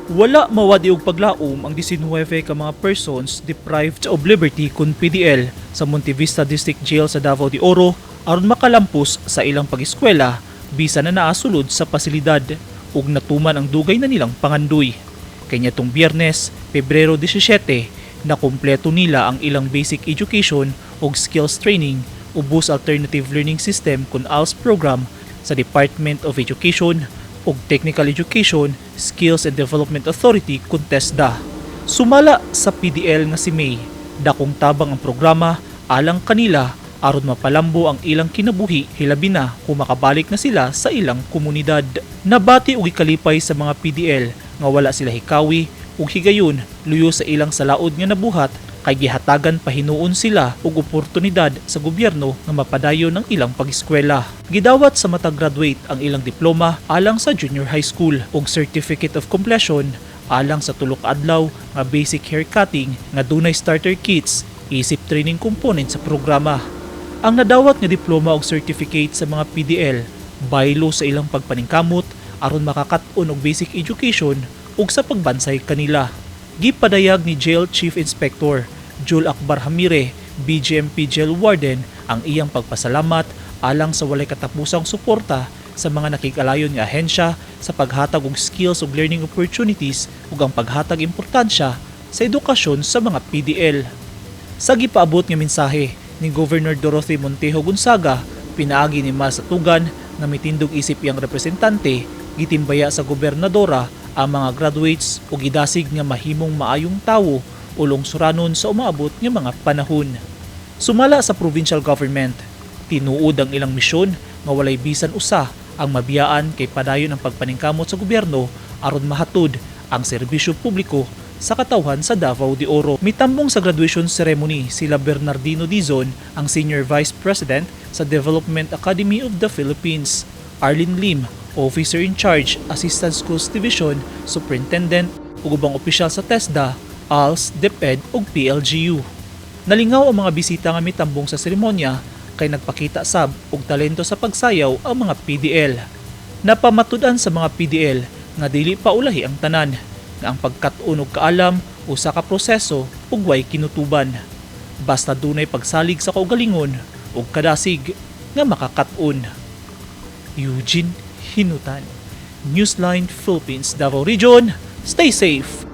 Wala mawadi og paglaom ang 19 ka mga persons deprived of liberty kun PDL sa Montevista District Jail sa Davao de Oro aron makalampos sa ilang pag-eskwela bisan na naasulod sa pasilidad ug natuman ang dugay na nilang pangandoy. Kanya tong Biyernes, Pebrero 17, na kumpleto nila ang ilang basic education ug skills training ubos Alternative Learning System kun ALS program sa Department of Education ug Technical Education Skills and Development Authority kun TESDA. Sumala sa PDL nga si May, dakong tabang ang programa alang kanila aron mapalambo ang ilang kinabuhi hilabi na kung makabalik na sila sa ilang komunidad. Nabati ug ikalipay sa mga PDL nga wala sila hikawi ug higayon luyo sa ilang salaod nga nabuhat kay gihatagan pahinuon sila og oportunidad sa gobyerno nga mapadayon ang ilang pag-eskwela. Gidawat sa matag graduate ang ilang diploma alang sa junior high school ug certificate of completion alang sa tulo ka adlaw nga basic haircutting nga dunay starter kits isip training component sa programa. Ang nadawat nga diploma ug certificate sa mga PDL baylo sa ilang pagpaningkamot aron makakat-on og basic education ug sa pagbansay kanila. Gipadayag ni Jail Chief Inspector Jul Akbar Hamire, BGMP Jail Warden, ang iyang pagpasalamat alang sa walay katapusang suporta sa mga nakikalayon nga ahensya sa paghatag og skills ug learning opportunities ug ang paghatag importansya sa edukasyon sa mga PDL. Sa gipaabot nga mensahe ni Governor Dorothy Montejo Gonzaga, pinaagi ni Mas Tugan nga mitindog isip iyang representante, gitimbaya sa gobernadora ang mga graduates o gidasig nga mahimong maayong tawo o lungsuranon sa umaabot nga mga panahon. Sumala sa provincial government, tinuod ang ilang misyon nga walay bisan usa ang mabiyaan kay padayon ang pagpaningkamot sa gobyerno aron mahatod ang serbisyo publiko sa katawhan sa Davao de Oro. Mitambong sa graduation ceremony sila Bernardino Dizon, ang Senior Vice President sa Development Academy of the Philippines, Arlene Lim, Officer in Charge, Assistant Schools Division, Superintendent ug ubang opisyal sa TESDA, ALS, DepEd ug PLGU. Nalingaw ang mga bisita nga mitambong sa seremonya kay nagpakita sab og talento sa pagsayaw ang mga PDL. Napamatud-an sa mga PDL nga dili pa ulahi ang tanan, nga ang pagkat-on og kaalam usa ka proseso ug way kinutuban. Basta dunay pagsalig sa kaugalingon ug kadasig nga makakat-on. Eugene Hinutan, Newsline Philippines, Davao Region. Stay safe!